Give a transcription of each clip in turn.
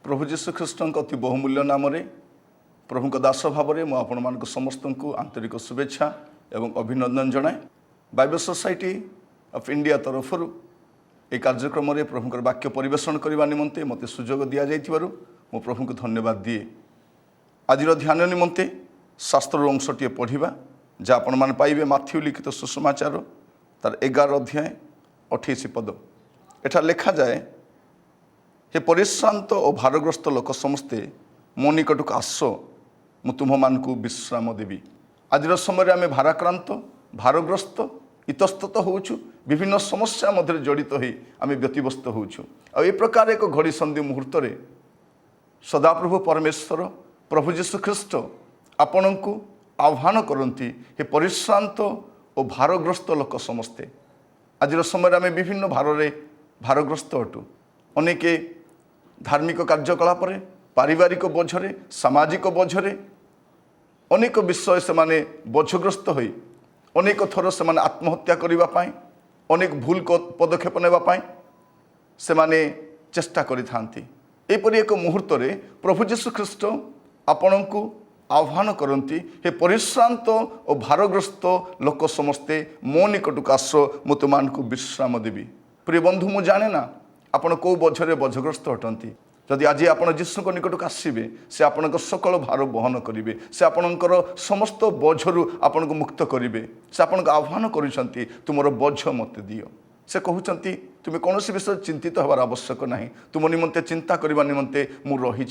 प्रभु जीशु ख्रीष्ट अति बहुमूल्य नाम प्रभु दास भाव में आपण समस्त को आंतरिक शुभेच्छा एवं अभिनंदन जनाए। बाइबल सोसाइटी ऑफ इंडिया तरफ ये कार्यक्रम में प्रभुकर वाक्य परिवेषण करने निमंते मत सुजोग दि जाइथिबारु मो प्रभु को धन्यवाद दिए। आज ध्यान निमंते शास्त्र अंशटे पढ़ा जहाँ आपण मैंने पाइबे माथ्यू लिखित सुसमाचार तार 11 अध्याय 28 पद। एठा लिखा जाए, हे परिश्रांत और भारग्रस्त लोक समस्ते मो निकटक आस मु तुम मान को विश्राम देवी। आज समय आम भाराक्रांत भारग्रस्त इतस्तत होचु, विभिन्न समस्या मध्य जड़ित हो आम व्यतिव्यस्त होचु। आ ए प्रकार एक घड़ी संधि मुहूर्त रे सदाप्रभु परमेश्वर प्रभु जीशु ख्रीष्ट आपण को आह्वान करती, हे परिश्रांत और भारग्रस्त लोक समस्ते। आज समय आम विभिन्न भारग्रस्त अटू। अनेके धार्मिक कार्यकलाप पारिवारिक बोझरे सामाजिक बोझरे अनेक विषय से माने बोझग्रस्त हो अनेक थर से माने आत्महत्या करने अनेक भूल पदक्षेप नेबाई से माने चेष्टा करिथांती। एपरि एक मुहूर्त रे प्रभु जीशु ख्रीष्ट आपण को आह्वान करती, हे परिश्रांत और भारग्रस्त लोक समस्ते मो निकटक आस मु तुम को विश्राम देवी। प्रिय बंधु, मु जाने ना आपण कौ बोझरे बोझग्रस्त अटंती। जदि आज आप जीशु निकटक आसबे से आपण सकल भार बहन करेंगे, से आपणकर समस्त बोझरू आपण को मुक्त करेंगे। से आपण को आह्वान करुँच तुमर बोझ मत दियो। से कहते तुम कौन विषय चिंतित हबार आवश्यक ना, तुम निमंते चिंता करने निमंते मु रही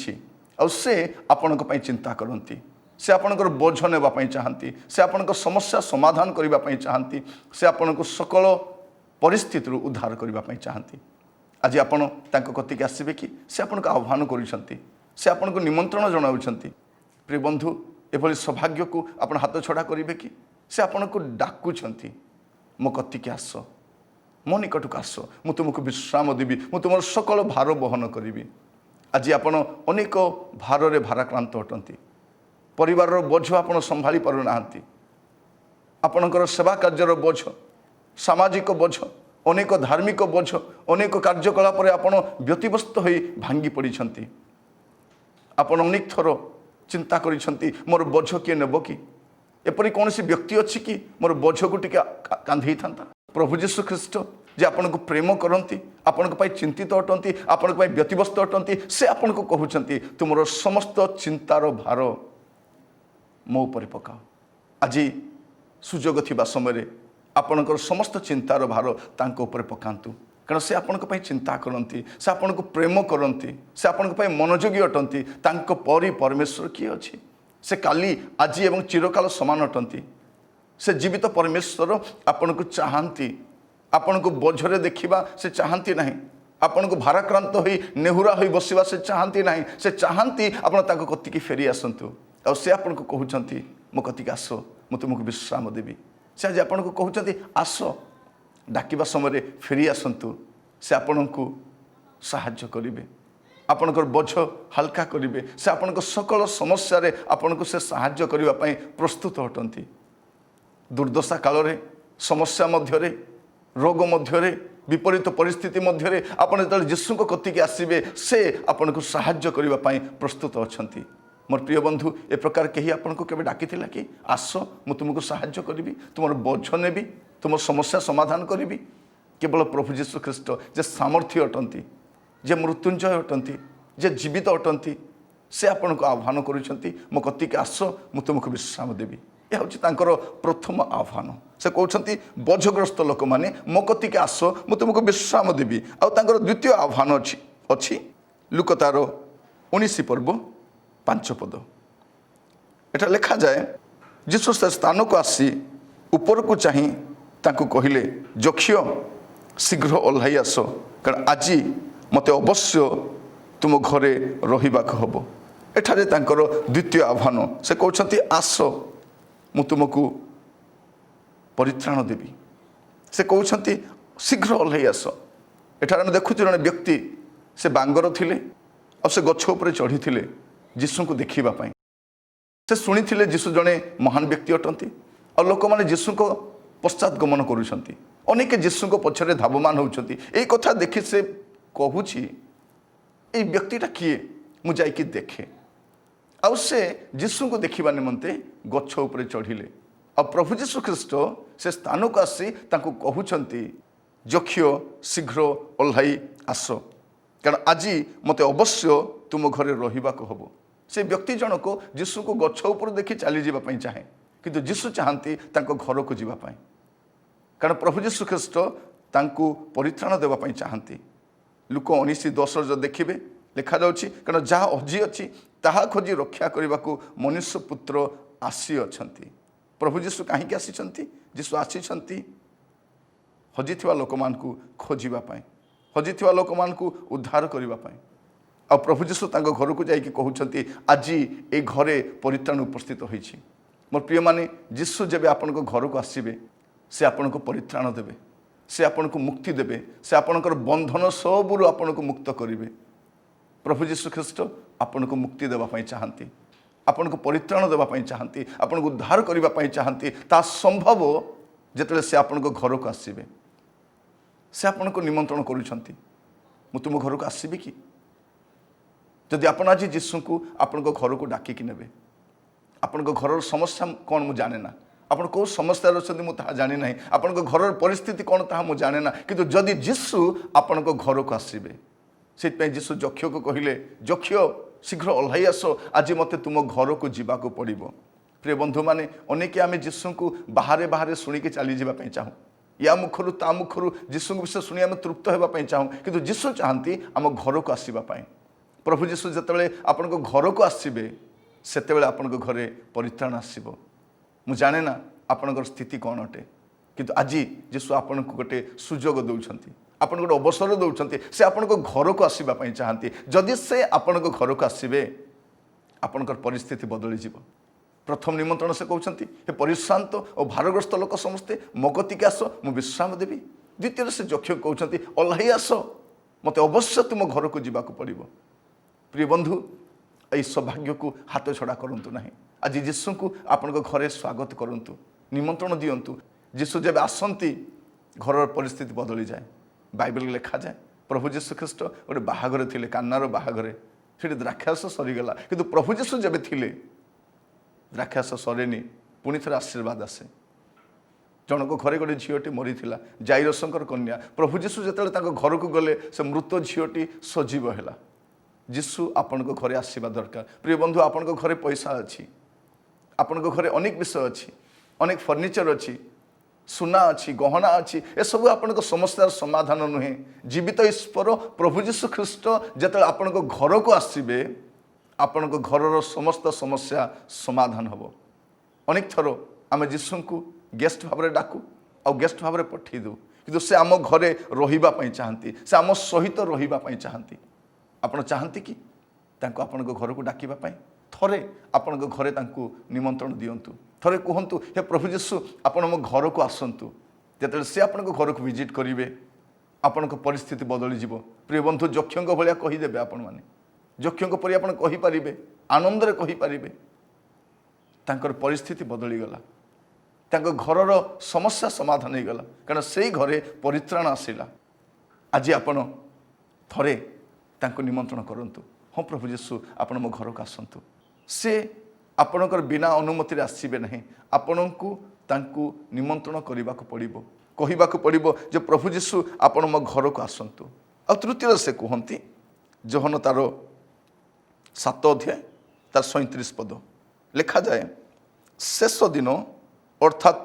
से आपण चिंता करती। से आपणकर बोझ नेबाई चाहती, से आपण समस्या समाधान करने चाहती, से आपण को सकल परिस्थिति उद्धार करने चाहती। आज आपण तांको कतिके आसबे कि से आपन को आह्वान करुछंती, से आपन को निमंत्रण जनाउछंती। प्रिय बंधु, एभली सौभाग्य को आपण हाथ छड़ा करिवे कि से आपन को डाकुछंती, मो कतिके आस, मो निकटक आस, मु तुमको विश्राम देवी, मु तुमर सकल भार बहन करिवी। आज आपण अनेक भार रे भाराक्रांत अटंती। परिवार बोझ आपण संभाली पारु नाहंती। आपणकर सेवा कार्यर बोझ, सामाजिक बोझ, अनेक धार्मिक बोझ, अनेक कार्यकलाप आपण व्यतिव्यस्त हो भांगी पड़ती। आपण अनेक थर चिंता करिसंती, मोर बोझ किए नेब कि, एपरि कौन व्यक्ति अच्छी कि मोर बोझ को टिके कांधे था। प्रभु जीशु ख्रीष्ट जे आपण को प्रेम करती, आपण को चिंतित अटंती, आपण को व्यतिव्यस्त अटंती, से आपण को कहउछंती तुमर समस्त चिंतार भार मो उपर पकाओ। आज सुजोग थिबा समय आपणकर समस्त चिंतार भार तांको ऊपर पकांतु, कारण से आपण को चिंता करती, से आपण को प्रेम करती, से आपण को मनोयोगी अटंती। तांको परि परमेश्वर किए अछि? से काली आज एवं चिरकाल समान अटंती। से जीवित परमेश्वर आपण को चाहती, आपण को बोझरे देखिबा से चाहती नहीं, आपण को भाराक्रांत होई नेहुरा होई बसिबा से चाहती नहीं। से चाहती आपण तांको कतिकी फेरी आसंतु, और से आपण को कहउछंती मो कतिकी आस, मु तुमको विश्राम देवी। से आज आपण को कहते आस, डाकिबा समय फेरी आसतु, से आपण को साहाय्य करेंगे, आपणकर बोझ हल्का करेंगे, से आपण सकल समस्या रे आपण को से साहाय्य करने प्रस्तुत अटंती। दुर्दशा काल रे, समस्या मध्य रोग मध्य विपरीत परिस्थिति मध्य आपण जो जीशु को कतिके आसबे से आपण को साहाय्य करने प्रस्तुत अछंती। मोर प्रिय बंधु, ए प्रकार कहीं आपन को केबे डाकी कि आस मु तुमको साहाय्य करी, तुम बोझ नेबी, तुम समस्या समाधान करी। केवल प्रभु जीशु ख्रीष्ट जे सामर्थ्य अटंती, जे मृत्युंजय अटंती, जे जीवित अटंती, से आपन को आह्वान करुछंती मो कतिके आस, मु तुमको विश्राम देवी। यह हूँ तांकर प्रथम आह्वान। से कहते बोझग्रस्त लोक मैंने मो कतिके आस, मु तुमको विश्राम देवी। आउ तांकर द्वितीय आह्वान अच्छी लुक तार 19 पर्व 5 पद। एटा लिखा जाए, जीशु से स्थान को आसी ऊपर को चाही तांको कहिले, जक्षियो शीघ्र ओह्लाई आस, कारण आज मते अवश्य तुम घरे रहिबाक हबो। एठारे तांकर द्वितीय आह्वान। से कहते आस मु तुमको परित्राण देवी। से कहते शीघ्र ओह्लाई आस। एठारे आम देखु जड़े व्यक्ति से बांगर थिले और से गछ उपर चढ़ी थिले जीशु को देखा। से शुणी थे जीशु जड़े महान व्यक्ति अटंती, और लोक मैंने जीशु को पश्चात गमन करुँच। अनेक जीशु को पछरे धावमान होती। कथा देखि से कहूँ ये व्यक्तिटा किए, ମୁଁ ଯାଇକି ଦେଖେ। ଆଉ ସେ ଯୀଶୁଙ୍କୁ ଦେଖିବା ନିମନ୍ତେ ଗଛ ଉପରେ ଚଢ଼ିଲେ। ଆଉ ପ୍ରଭୁ ଯୀଶୁ ଖ୍ରୀଷ୍ଟ ସେ ସ୍ଥାନକୁ ଆସି ତାଙ୍କୁ କହୁଛନ୍ତି, ଯକ୍ଷିୟ ଶୀଘ୍ର ଓହ୍ଲାଇ ଆସ, କାରଣ ଆଜି ମୋତେ ଅବଶ୍ୟ ତୁମ ଘରେ ରହିବାକୁ ହେବ। ସେ ବ୍ୟକ୍ତି ଜଣକ ଯୀଶୁଙ୍କୁ ଗଛ ଉପରୁ ଦେଖି ଚାଲିଯିବା ପାଇଁ ଚାହେଁ, କିନ୍ତୁ ଯୀଶୁ ଚାହାନ୍ତି ତାଙ୍କ ଘରକୁ ଯିବା ପାଇଁ, କାରଣ ପ୍ରଭୁ ଯୀଶୁ ଖ୍ରୀଷ୍ଟ ତାଙ୍କୁ ପରିତ୍ରାଣ ଦେବା ପାଇଁ ଚାହାନ୍ତି। ଲୁକ 19:10 ଦେଖିବେ ଲେଖାଯାଉଛି, କାରଣ ଯାହା ହଜିଅଛି ତାହା ଖୋଜି ରକ୍ଷା କରିବାକୁ ମନୁଷ୍ୟ ପୁତ୍ର ଆସିଅଛନ୍ତି। ପ୍ରଭୁ ଯୀଶୁ କାହିଁକି ଆସିଛନ୍ତି? ଯୀଶୁ ଆସିଛନ୍ତି ହଜିଥିବା ଲୋକମାନଙ୍କୁ ଖୋଜିବା ପାଇଁ, ହଜିଥିବା ଲୋକମାନଙ୍କୁ ଉଦ୍ଧାର କରିବା ପାଇଁ। ଆଉ ପ୍ରଭୁ ଯୀଶୁ ତାଙ୍କ ଘରକୁ ଯାଇକି କହୁଛନ୍ତି, ଆଜି ଏ ଘରେ ପରିତ୍ରାଣ ଉପସ୍ଥିତ ହୋଇଛି। ମୋର ପ୍ରିୟମାନେ, ଯୀଶୁ ଯେବେ ଆପଣଙ୍କ ଘରକୁ ଆସିବେ ସେ ଆପଣଙ୍କୁ ପରିତ୍ରାଣ ଦେବେ, ସେ ଆପଣଙ୍କୁ ମୁକ୍ତି ଦେବେ, ସେ ଆପଣଙ୍କର ବନ୍ଧନ ସବୁରୁ ଆପଣଙ୍କୁ ମୁକ୍ତ କରିବେ। ପ୍ରଭୁ ଯୀଶୁ ଖ୍ରୀଷ୍ଟ ଆପଣଙ୍କୁ ମୁକ୍ତି ଦେବା ପାଇଁ ଚାହାନ୍ତି, ଆପଣଙ୍କୁ ପରିତ୍ରାଣ ଦେବା ପାଇଁ ଚାହାନ୍ତି, ଆପଣଙ୍କୁ ଉଦ୍ଧାର କରିବା ପାଇଁ ଚାହାନ୍ତି। ତାହା ସମ୍ଭବ ଯେତେବେଳେ ସେ ଆପଣଙ୍କ ଘରକୁ ଆସିବେ। ସେ ଆପଣଙ୍କୁ ନିମନ୍ତ୍ରଣ କରୁଛନ୍ତି, ମୁଁ ତୁମ ଘରକୁ ଆସିବି କି? ଯଦି ଆପଣ ଆଜି ଯୀଶୁଙ୍କୁ ଆପଣଙ୍କ ଘରକୁ ଡାକିକି ନେବେ, ଆପଣଙ୍କ ଘରର ସମସ୍ୟା କ'ଣ ମୁଁ ଜାଣେ ନା, ଆପଣ କେଉଁ ସମସ୍ୟାରେ ଅଛନ୍ତି ମୁଁ ତାହା ଜାଣି ନାହିଁ, ଆପଣଙ୍କ ଘରର ପରିସ୍ଥିତି କ'ଣ ତାହା ମୁଁ ଜାଣେ ନା, କିନ୍ତୁ ଯଦି ଯୀଶୁ ଆପଣଙ୍କ ଘରକୁ ଆସିବେ, ସେଥିପାଇଁ ଯୀଶୁ ଯକ୍ଷକୁ କହିଲେ, ଯକ୍ଷ ଶୀଘ୍ର ଓହ୍ଲାଇ ଆସ, ଆଜି ମୋତେ ତୁମ ଘରକୁ ଯିବାକୁ ପଡ଼ିବ। ପ୍ରିୟ ବନ୍ଧୁମାନେ, ଅନେକ ଆମେ ଯୀଶୁଙ୍କୁ ବାହାରେ ବାହାରେ ଶୁଣିକି ଚାଲିଯିବା ପାଇଁ ଚାହୁଁ, ୟା ମୁଖରୁ ତା ମୁଖରୁ ଯୀଶୁଙ୍କ ବିଷୟ ଶୁଣି ଆମେ ତୃପ୍ତ ହେବା ପାଇଁ ଚାହୁଁ, କିନ୍ତୁ ଯୀଶୁ ଚାହାନ୍ତି ଆମ ଘରକୁ ଆସିବା ପାଇଁ। ପ୍ରଭୁ ଯୀଶୁ ଯେତେବେଳେ ଆପଣଙ୍କ ଘରକୁ ଆସିବେ ସେତେବେଳେ ଆପଣଙ୍କ ଘରେ ପରିତ୍ରାଣ ଆସିବ। ମୁଁ ଜାଣେ ନା ଆପଣଙ୍କର ସ୍ଥିତି କ'ଣ ଅଟେ, କିନ୍ତୁ ଆଜି ଯୀଶୁ ଆପଣଙ୍କୁ ଗୋଟେ ସୁଯୋଗ ଦେଉଛନ୍ତି, ଆପଣଙ୍କୁ ଗୋଟେ ଅବସର ଦେଉଛନ୍ତି। ସେ ଆପଣଙ୍କ ଘରକୁ ଆସିବା ପାଇଁ ଚାହାନ୍ତି। ଯଦି ସେ ଆପଣଙ୍କ ଘରକୁ ଆସିବେ ଆପଣଙ୍କର ପରିସ୍ଥିତି ବଦଳିଯିବ। ପ୍ରଥମ ନିମନ୍ତ୍ରଣ ସେ କହୁଛନ୍ତି, ହେ ପରିଶ୍ରାନ୍ତ ଓ ଭାରଗ୍ରସ୍ତ ଲୋକ ସମସ୍ତେ ମୋ କତିକି ଆସ, ମୁଁ ବିଶ୍ରାମ ଦେବି। ଦ୍ୱିତୀୟରେ ସେ ଯକ୍ଷ କହୁଛନ୍ତି, ଓହ୍ଲାଇ ଆସ, ମୋତେ ଅବଶ୍ୟ ତୁମ ଘରକୁ ଯିବାକୁ ପଡ଼ିବ। ପ୍ରିୟ ବନ୍ଧୁ, ଏହି ସୌଭାଗ୍ୟକୁ ହାତ ଛଡ଼ା କରନ୍ତୁ ନାହିଁ। ଆଜି ଯୀଶୁଙ୍କୁ ଆପଣଙ୍କ ଘରେ ସ୍ୱାଗତ କରନ୍ତୁ, ନିମନ୍ତ୍ରଣ ଦିଅନ୍ତୁ। ଯୀଶୁ ଯେବେ ଆସନ୍ତି ଘରର ପରିସ୍ଥିତି ବଦଳିଯାଏ। ବାଇବେଲରେ ଲେଖାଯାଏ, ପ୍ରଭୁ ଯୀଶୁ ଖ୍ରୀଷ୍ଟ ଗୋଟେ ବାହାଘରେ ଥିଲେ, କାନାର ବାହାଘରେ। ସେଠି ଦ୍ରାକ୍ଷାରସ ସରିଗଲା, କିନ୍ତୁ ପ୍ରଭୁ ଯୀଶୁ ଯେବେ ଥିଲେ ଦ୍ରାକ୍ଷାରସ ସରେନି, ପୁଣି ଥରେ ଆଶୀର୍ବାଦ ଆସେ। ଜଣଙ୍କ ଘରେ ଗୋଟେ ଝିଅଟି ମରିଥିଲା, ଜାଇରସଙ୍କର କନ୍ୟା। ପ୍ରଭୁ ଯୀଶୁ ଯେତେବେଳେ ତାଙ୍କ ଘରକୁ ଗଲେ ସେ ମୃତ ଝିଅଟି ସଜୀବ ହେଲା। ଯୀଶୁ ଆପଣଙ୍କ ଘରେ ଆସିବା ଦରକାର। ପ୍ରିୟ ବନ୍ଧୁ, ଆପଣଙ୍କ ଘରେ ପଇସା ଅଛି, ଆପଣଙ୍କ ଘରେ ଅନେକ ବିଷୟ ଅଛି, ଅନେକ ଫର୍ଣ୍ଣିଚର ଅଛି, ସୁନା ଅଛି, ଗହଣା ଅଛି, ଏସବୁ ଆପଣଙ୍କ ସମସ୍ୟାର ସମାଧାନ ନୁହେଁ। ଜୀବିତ ଈଶ୍ୱର ପ୍ରଭୁ ଯୀଶୁ ଖ୍ରୀଷ୍ଟ ଯେତେବେଳେ ଆପଣଙ୍କ ଘରକୁ ଆସିବେ ଆପଣଙ୍କ ଘରର ସମସ୍ତ ସମସ୍ୟା ସମାଧାନ ହେବ। ଅନେକ ଥର ଆମେ ଯୀଶୁଙ୍କୁ ଗେଷ୍ଟ ଭାବରେ ଡାକୁ ଆଉ ଗେଷ୍ଟ ଭାବରେ ପଠାଇ ଦେଉ, କିନ୍ତୁ ସେ ଆମ ଘରେ ରହିବା ପାଇଁ ଚାହାନ୍ତି, ସେ ଆମ ସହିତ ରହିବା ପାଇଁ ଚାହାନ୍ତି। ଆପଣ ଚାହାନ୍ତି କି ତାଙ୍କୁ ଆପଣଙ୍କ ଘରକୁ ଡାକିବା ପାଇଁ? ଥରେ ଆପଣଙ୍କ ଘରେ ତାଙ୍କୁ ନିମନ୍ତ୍ରଣ ଦିଅନ୍ତୁ, ଥରେ କୁହନ୍ତୁ, ହେ ପ୍ରଭୁ ଯୀଶୁ ଆପଣ ମୋ ଘରକୁ ଆସନ୍ତୁ। ଯେତେବେଳେ ସେ ଆପଣଙ୍କ ଘରକୁ ଭିଜିଟ୍ କରିବେ ଆପଣଙ୍କ ପରିସ୍ଥିତି ବଦଳିଯିବ। ପ୍ରିୟ ବନ୍ଧୁ, ଯକ୍ଷଙ୍କ ଭଳିଆ କହିଦେବେ ଆପଣମାନେ, ଯକ୍ଷଙ୍କ ପରି ଆପଣ କହିପାରିବେ, ଆନନ୍ଦରେ କହିପାରିବେ ତାଙ୍କର ପରିସ୍ଥିତି ବଦଳିଗଲା, ତାଙ୍କ ଘରର ସମସ୍ୟା ସମାଧାନ ହେଇଗଲା, କାରଣ ସେଇ ଘରେ ପରିତ୍ରାଣ ଆସିଲା। ଆଜି ଆପଣ ଥରେ ତାଙ୍କୁ ନିମନ୍ତ୍ରଣ କରନ୍ତୁ, ହଁ ପ୍ରଭୁ ଯୀଶୁ ଆପଣ ମୋ ଘରକୁ ଆସନ୍ତୁ। ସେ ଆପଣଙ୍କର ବିନା ଅନୁମତିରେ ଆସିବେ ନାହିଁ, ଆପଣଙ୍କୁ ତାଙ୍କୁ ନିମନ୍ତ୍ରଣ କରିବାକୁ ପଡ଼ିବ, କହିବାକୁ ପଡ଼ିବ ଯେ ପ୍ରଭୁ ଯୀଶୁ ଆପଣ ମୋ ଘରକୁ ଆସନ୍ତୁ। ଆଉ ତୃତୀୟରେ ସେ କୁହନ୍ତି, ଯୋହନ ତାର 7 ଅଧ୍ୟାୟ ତାର 37 ପଦ ଲେଖାଯାଏ, ଶେଷ ଦିନ ଅର୍ଥାତ୍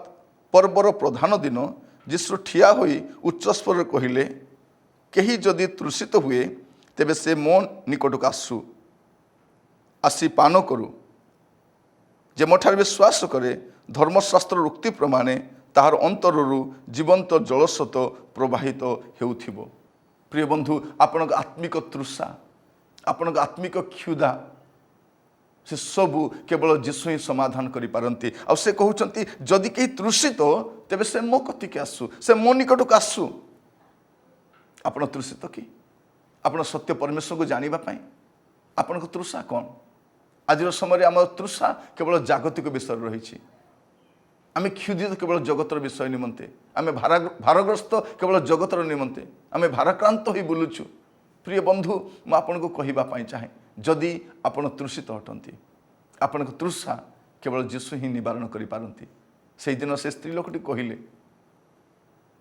ପର୍ବର ପ୍ରଧାନ ଦିନ ଯୀଶୁ ଠିଆ ହୋଇ ଉଚ୍ଚସ୍ୱରରେ କହିଲେ, କେହି ଯଦି ତୃଷିତ ହୁଏ ତେବେ ସେ ମୋ ନିକଟକୁ ଆସି ପାନ କରୁ। ଯେ ମୋଠାରେ ବିଶ୍ୱାସ କରେ ଧର୍ମଶାସ୍ତ୍ରର ଉକ୍ତି ପ୍ରମାଣେ ତାହାର ଅନ୍ତରରୁ ଜୀବନ୍ତ ଜଳସ୍ରୋତ ପ୍ରବାହିତ ହେଉଥିବ। ପ୍ରିୟ ବନ୍ଧୁ, ଆପଣଙ୍କ ଆତ୍ମିକ ତୃଷା, ଆପଣଙ୍କ ଆତ୍ମିକ କ୍ଷୁଧା ସେସବୁ କେବଳ ଯୀଶୁ ହିଁ ସମାଧାନ କରିପାରନ୍ତି। ଆଉ ସେ କହୁଛନ୍ତି, ଯଦି କେହି ତୃଷିତ ତେବେ ସେ ମୋ କତିକି ଆସୁ, ସେ ମୋ ନିକଟକୁ ଆସୁ। ଆପଣ ତୃଷିତ କି? ଆପଣ ସତ୍ୟ ପରମେଶ୍ୱରକୁ ଜାଣିବା ପାଇଁ ଆପଣଙ୍କ ତୃଷା କ'ଣ? ଆଜିର ସମୟରେ ଆମର ତୃଷା କେବଳ ଜାଗତିକ ବିଷୟରେ ରହିଛି। ଆମେ କ୍ଷୁଧିତ କେବଳ ଜଗତର ବିଷୟ ନିମନ୍ତେ, ଆମେ ଭାରଗ୍ରସ୍ତ କେବଳ ଜଗତର ନିମନ୍ତେ, ଆମେ ଭାରାକ୍ରାନ୍ତ ହୋଇ ବୁଲୁଛୁ। ପ୍ରିୟ ବନ୍ଧୁ, ମୁଁ ଆପଣଙ୍କୁ କହିବା ପାଇଁ ଚାହେଁ, जदि आपण तृषित अटंती आपण तृषा केवल जीशु ही निवारण करिपारंती। से दिन से स्त्री लोकटी कहले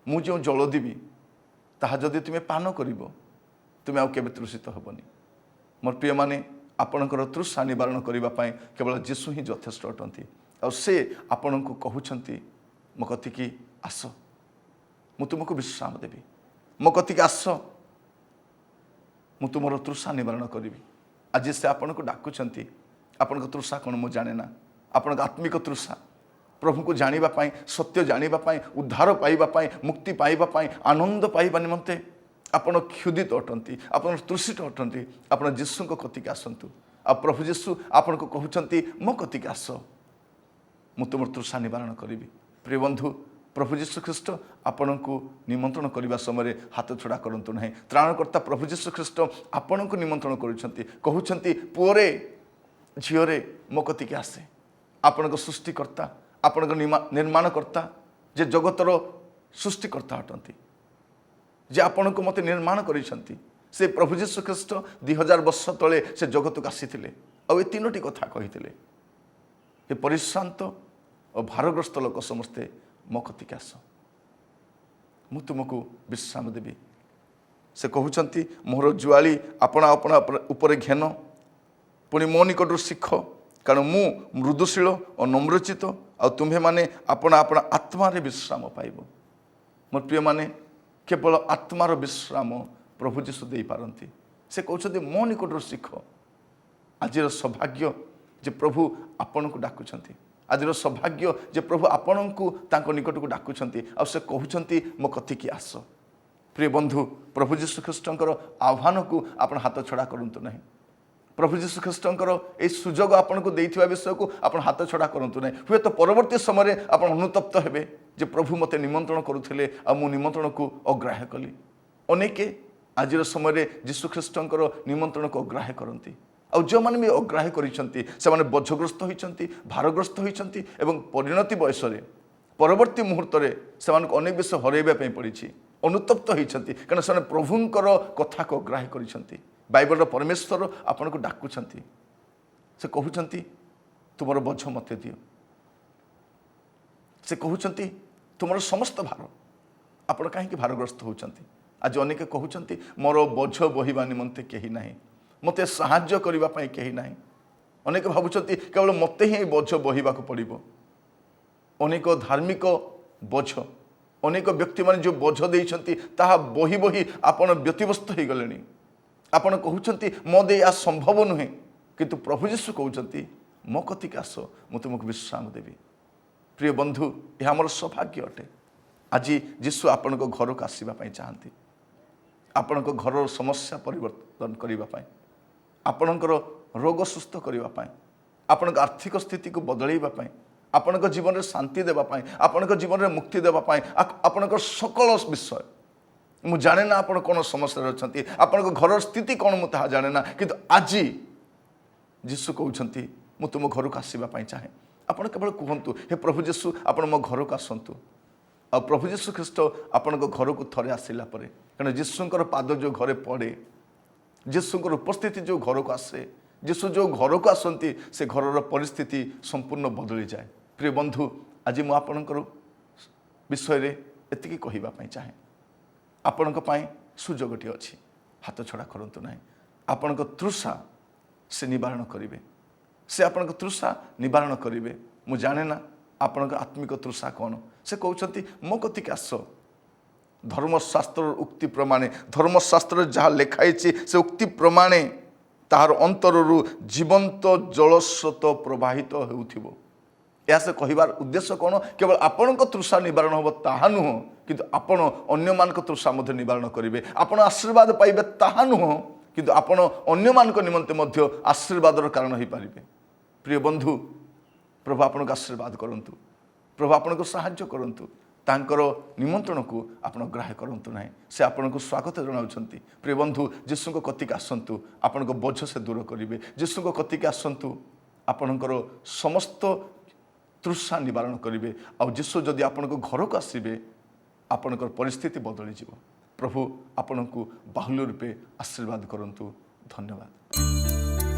मु जो जल देवी ताहा जदि तुमे पान करिवो तुमे आउ केबे तृषित हेबनी। मोर प्रिय माने आपणकर तृषा निवारण करिबा पय केवल जीशु ही यथेष्ट अटंती। आ से आपण को कहउछंती मो कतिकी आस मु तुमको विश्राम देवी, मो कतिकी आस मु तुमर तृषा निवारण करी। आज से आपण को डाकुचंती आपण को तृषा कौन मु जाने ना, आपण आत्मिक तृषा प्रभु को जानिबा पाई, सत्य जानिबा पाई, उद्धार पाइबा पाई, मुक्ति पाइबा पाई, आनंद पाइबा निमंते आपण क्षुदित अटंती, आपण तृषित अटंती। आपण जीशु को कतिकी आसंतु आ प्रभु जीशु आपण को कहउचंती मो कतिकी आस मु तुमर तृषा निवारण करी। प्रिय बंधु प्रभु जीशु ख्रीष्ट आपण को निमंत्रण करने समय हाथ छड़ा करंतु नहीं। त्राणकर्ता प्रभु जीशु ख्रीष्ट आपण को निमंत्रण करुछंती, कहउछंती पुओरे झिओरे मो कतिकी आसे। आपण को सृष्टिकर्ता, आपण को निर्माणकर्ता, जे जगतर सृष्टिकर्ता अटंती, जे आपण को मते निर्माण करिसंती, से प्रभु जीशु ख्रीष्ट 2000 वर्ष तले से जगत को आसीथिले आ ए तीनोटी कथा कहिथिले हे परिश्रांत और भारग्रस्त लोक समस्ते मो कतिकी आस मु तुमको विश्राम देवी। से कहउछंती मोर जुआली अपना अपना ऊपर घेन पुणी मो निकटू शिख कारण मु मृदुशील और नम्रचित आ तुम्हें माने अपना अपना आत्मार विश्राम पाइब। मोर प्रिय माने केवल आत्मार विश्राम प्रभु जीशु दे पारंती। से कहउछंती मो निकटू शिख। आज सौभाग्य जे प्रभु आपण को डाकुछंती, आज सौभाग्य जे प्रभु आपण को तांको निकट को डाकुछंती आ से कहउछंती मो कतिकी आस। प्रिय बंधु प्रभु जीशु ख्रीष्टंकर आह्वान को आपण हाथ छड़ा करंतु नहीं। प्रभु जीशु ख्रीष्टंकर ए सुजोग आपण को देइथिबा विषय को आपण हाथ छड़ा करंतु नहीं। हुए तो परवर्ती समय आपण अनुतप्त हेबे जे प्रभु मते निमंत्रण करुथिले आ मु निमंत्रण को अग्राह्य कली। अनेके आज समय जीशु ख्रीष्टंकर निमंत्रण को अग्राह्य करंती आ जो माने भी अग्राह्य करिसंती से माने बोझग्रस्त होइसंती, भारग्रस्त होइसंती एवं परिणति बयस रे परवर्ती मुहूर्त रे से माने अनेक विषय हरैबा पई पड़िछि, अनुतप्त होइसंती कारण से प्रभुंकर कथा को अग्राह्य करिसंती। बाइबल परमेश्वर आपण को डाकुछंती, से कहउछंती तुमर बोझ मते दियो, से कहउछंती तुमर समस्त भार आपण काहे कि भारग्रस्त होउछंती। आज अनेक कहउछंती मोर बोझ बहिबा निमंते केही नाही, मते साहाय्य करिबा पई केही नाही। अनेक भाबुछंती केवल मते ही बोझ बहिबा को पड़िबो। अनेक धार्मिक बोझ, अनेक व्यक्ति माने जो बोझ देइछंती ताहा बही बही आपण व्यतिव्यस्त हो गलेनी। आपण कहउछंती मो दे आ संभव नुहे, किंतु प्रभु जीशु कहउछंती मो कतिकी आस मु तुमको विश्राम देवी। प्रिय बंधु यह हमर सौभाग्य अटे। आज जीशु आपण को घर को आसीबा पई चाहंती, आपण को घर समस्या परिवर्तन करिबा पई, आपणकर रोग सुस्थ करिबा पई, आपणक आर्थिक स्थिति को बदलैबा पई, आपणक जीवन में शांति देबा पई, आपणक जीवन में मुक्ति देबा पई, आपणक सकल विषय मु जाने ना आपण कोन समस्या अछंती, आपणक घर स्थिति कोन मु ताहा जाने ना, किंतु आज जीशु कहउछंती मु तुम घर को आसीबा पई चाहे। आपण केवल कहंतु हे प्रभु जीशु आपण मो घर को आसंतु आ प्रभु जीशु ख्रीष्ट आपण घर को थरे आसिला परे कारण जीशुंकर पाद जो घरे पड़े, जीशुंकर उपस्थिति जो घर को आसे, जीशु जो घर को आसंती से घर परिस्थिति संपूर्ण बदली जाए। प्रिय बंधु आज मु आपणकर विषय रे एतिकी कहिबा पई चाहे। आपणक पई सुजोगटी अछि, हाथ छड़ा करंतु नाही। आपणक तृषा से निवारण करिवे, से आपणक तृषा निवारण करिवे। मु जाने ना आपणक आत्मिक तृषा कौन। से कहउछंती मो कतिकी आस धर्मशास्त्र उक्ति प्रमाणे, धर्मशास्त्र जहाँ लिखाई से उक्ति प्रमाणे ताहार अंतररू जीवंत जलस्रोत प्रवाहित होउथिबो। या से कहिबार उद्देश्य कौन, केवल आपण तृषा निवारण हम ताहा नुह, किंतु आपण अन्य मानक तृषा मध्य निवारण करिवे। आपण आशीर्वाद पाइबे ताहा नुह, किंतु आपण अन्य मानक निमंते मध्य आशीर्वादर कारण होई पारिबे। प्रिय बंधु प्रभु आपनको आशीर्वाद करंतु, प्रभु आपनको साहाय्य करंतु, तांकर निमंत्रण को आपण ग्राह्य करंतु नाही। से आपनको स्वागत जनाउछंती। प्रिय बंधु जीशुको कतिक आसंतु, आपनको बोझ से दूर करिवे। जीशुको कतिक आसंतु, आपणकर समस्त तृषा निवारण करिवे। आ जीशु जदि आपनको घर को आसीबे, आपणकर परिस्थिति बदली जीवो। प्रभु आपनको बाहुल्य रूपे आशीर्वाद करंतु। धन्यवाद।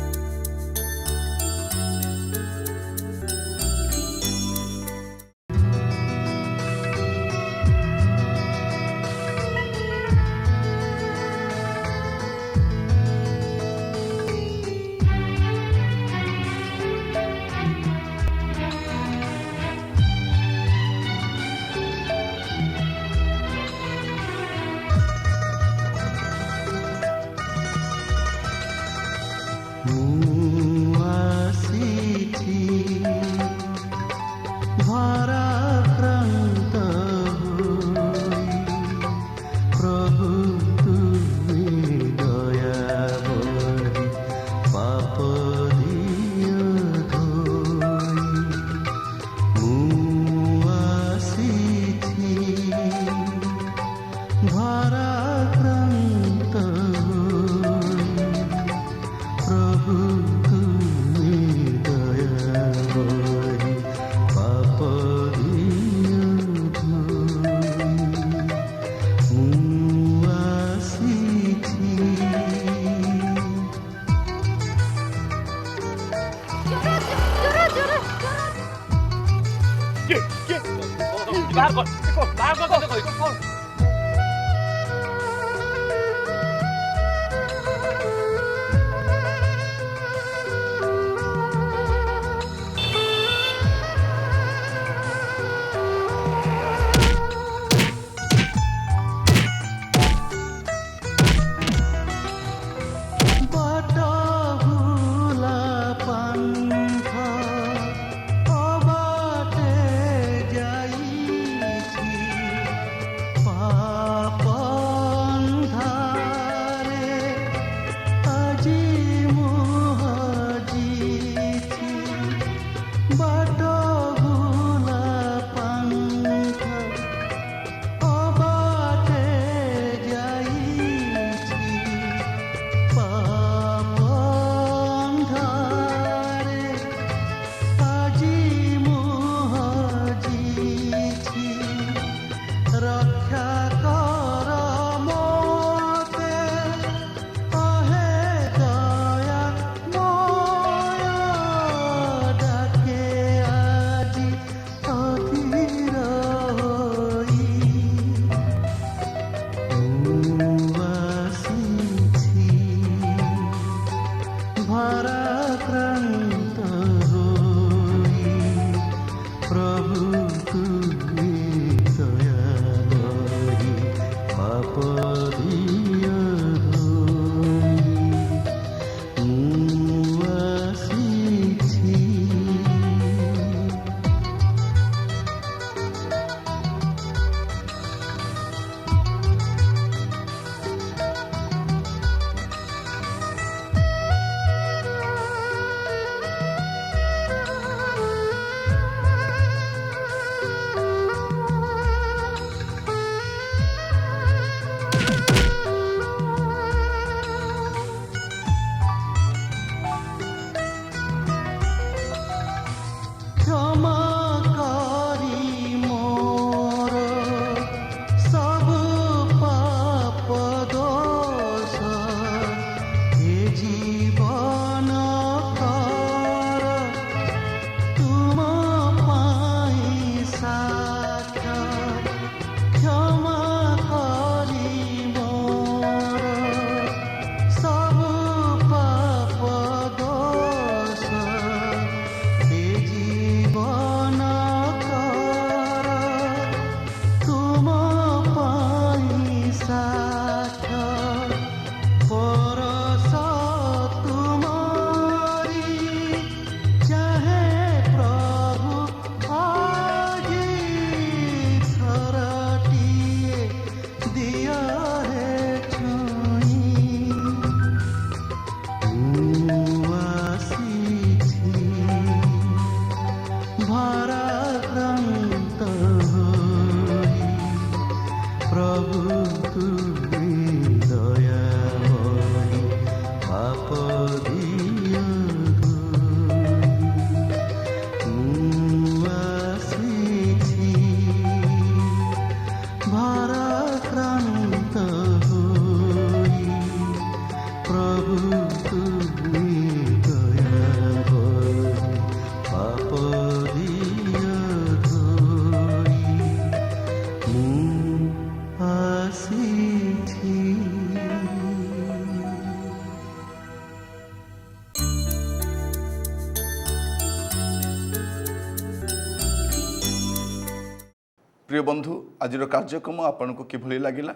प्रिय बंधु आज कार्यक्रम आपन को किभली लगिला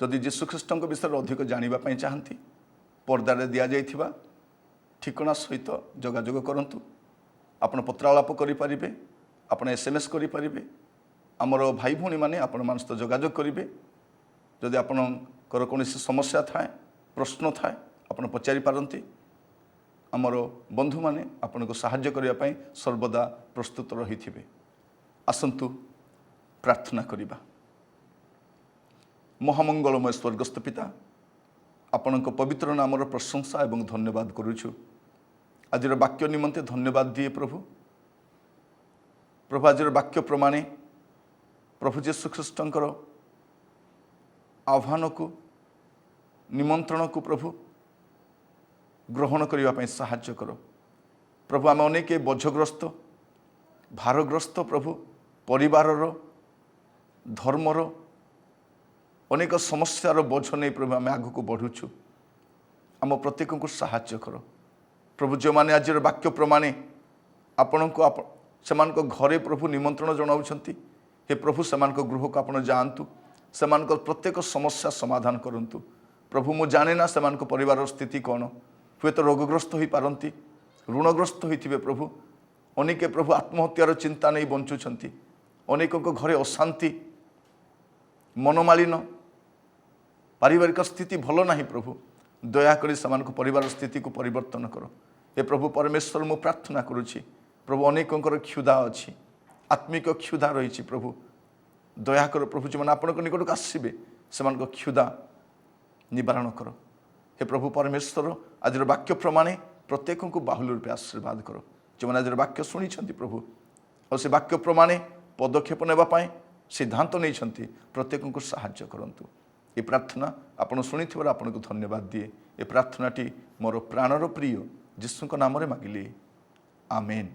जदि जीशुख्रीष्ट विषय अधिक जानापी चाहती पर्दार दि जाइथिबा ଠିକଣା ସହିତ ଯୋଗାଯୋଗ କରନ୍ତୁ। ଆପଣ ପତ୍ରାଳାପ କରିପାରିବେ, ଆପଣ SMS କରିପାରିବେ। ଆମର ଭାଇ ଭଉଣୀମାନେ ଆପଣମାନଙ୍କ ସହିତ ଯୋଗାଯୋଗ କରିବେ। ଯଦି ଆପଣଙ୍କର କୌଣସି ସମସ୍ୟା ଥାଏ, ପ୍ରଶ୍ନ ଥାଏ, ଆପଣ ପଚାରିପାରନ୍ତି। ଆମର ବନ୍ଧୁମାନେ ଆପଣଙ୍କୁ ସାହାଯ୍ୟ କରିବା ପାଇଁ ସର୍ବଦା ପ୍ରସ୍ତୁତ ରହିଥିବେ। ଆସନ୍ତୁ ପ୍ରାର୍ଥନା କରିବା। ମହାମଙ୍ଗଳମୟ ସ୍ୱର୍ଗସ୍ଥ ପିତା, ଆପଣଙ୍କ ପବିତ୍ର ନାମର ପ୍ରଶଂସା ଏବଂ ଧନ୍ୟବାଦ କରୁଛୁ। ଆଜିର ବାକ୍ୟ ନିମନ୍ତେ ଧନ୍ୟବାଦ ଦିଏ ପ୍ରଭୁ। ପ୍ରଭୁ ଆଜିର ବାକ୍ୟ ପ୍ରମାଣେ ପ୍ରଭୁ ଯୀଶୁ ଖ୍ରୀଷ୍ଟଙ୍କର ଆହ୍ୱାନକୁ, ନିମନ୍ତ୍ରଣକୁ ପ୍ରଭୁ ଗ୍ରହଣ କରିବା ପାଇଁ ସାହାଯ୍ୟ କର। ପ୍ରଭୁ ଆମେ ଅନେକ ବୋଝଗ୍ରସ୍ତ, ଭାରଗ୍ରସ୍ତ ପ୍ରଭୁ, ପରିବାରର, ଧର୍ମର ଅନେକ ସମସ୍ୟାର ବୋଝ ନେଇ ପ୍ରଭୁ ଆମେ ଆଗକୁ ବଢ଼ୁଛୁ। ଆମ ପ୍ରତ୍ୟେକଙ୍କୁ ସାହାଯ୍ୟ କର ପ୍ରଭୁ। ଯେଉଁମାନେ ଆଜିର ବାକ୍ୟ ପ୍ରମାଣେ ଆପଣଙ୍କୁ ସେମାନଙ୍କ ଘରେ ପ୍ରଭୁ ନିମନ୍ତ୍ରଣ ଜଣାଉଛନ୍ତି, ହେ ପ୍ରଭୁ ସେମାନଙ୍କ ଗୃହକୁ ଆପଣ ଯାଆନ୍ତୁ, ସେମାନଙ୍କ ପ୍ରତ୍ୟେକ ସମସ୍ୟା ସମାଧାନ କରନ୍ତୁ। ପ୍ରଭୁ ମୁଁ ଜାଣେ ନା ସେମାନଙ୍କ ପରିବାରର ସ୍ଥିତି କ'ଣ, ହୁଏତ ରୋଗଗ୍ରସ୍ତ ହୋଇପାରନ୍ତି, ଋଣଗ୍ରସ୍ତ ହୋଇଥିବେ ପ୍ରଭୁ। ଅନେକ ପ୍ରଭୁ ଆତ୍ମହତ୍ୟାର ଚିନ୍ତା ନେଇ ବଞ୍ଚୁଛନ୍ତି। ଅନେକଙ୍କ ଘରେ ଅଶାନ୍ତି, ମନମାଳିନ, ପାରିବାରିକ ସ୍ଥିତି ଭଲ ନାହିଁ ପ୍ରଭୁ। ଦୟାକରି ସେମାନଙ୍କ ପରିବାର ସ୍ଥିତିକୁ ପରିବର୍ତ୍ତନ କର। ହେ ପ୍ରଭୁ ପରମେଶ୍ୱର ମୁଁ ପ୍ରାର୍ଥନା କରୁଛି ପ୍ରଭୁ, ଅନେକଙ୍କର କ୍ଷୁଧା ଅଛି, ଆତ୍ମିକ କ୍ଷୁଧା ରହିଛି ପ୍ରଭୁ। ଦୟାକର ପ୍ରଭୁ, ଯେଉଁମାନେ ଆପଣଙ୍କ ନିକଟକୁ ଆସିବେ ସେମାନଙ୍କ କ୍ଷୁଧା ନିବାରଣ କର। ହେ ପ୍ରଭୁ ପରମେଶ୍ୱର ଆଜିର ବାକ୍ୟ ପ୍ରମାଣେ ପ୍ରତ୍ୟେକଙ୍କୁ ବାହୁଲ ରୂପେ ଆଶୀର୍ବାଦ କର। ଯେଉଁମାନେ ଆଜିର ବାକ୍ୟ ଶୁଣିଛନ୍ତି ପ୍ରଭୁ ଆଉ ସେ ବାକ୍ୟ ପ୍ରମାଣେ ପଦକ୍ଷେପ ନେବା ପାଇଁ ସିଦ୍ଧାନ୍ତ ନେଇଛନ୍ତି, ପ୍ରତ୍ୟେକଙ୍କୁ ସାହାଯ୍ୟ କରନ୍ତୁ। ଏ ପ୍ରାର୍ଥନା ଆପଣ ଶୁଣିଥିବାରୁ ଆପଣଙ୍କୁ ଧନ୍ୟବାଦ ଦିଏ। ଏ ପ୍ରାର୍ଥନାଟି ମୋର ପ୍ରାଣର ପ୍ରିୟ ଯୀଶୁଙ୍କ ନାମରେ ମାଗିଲି, ଆମେନ୍।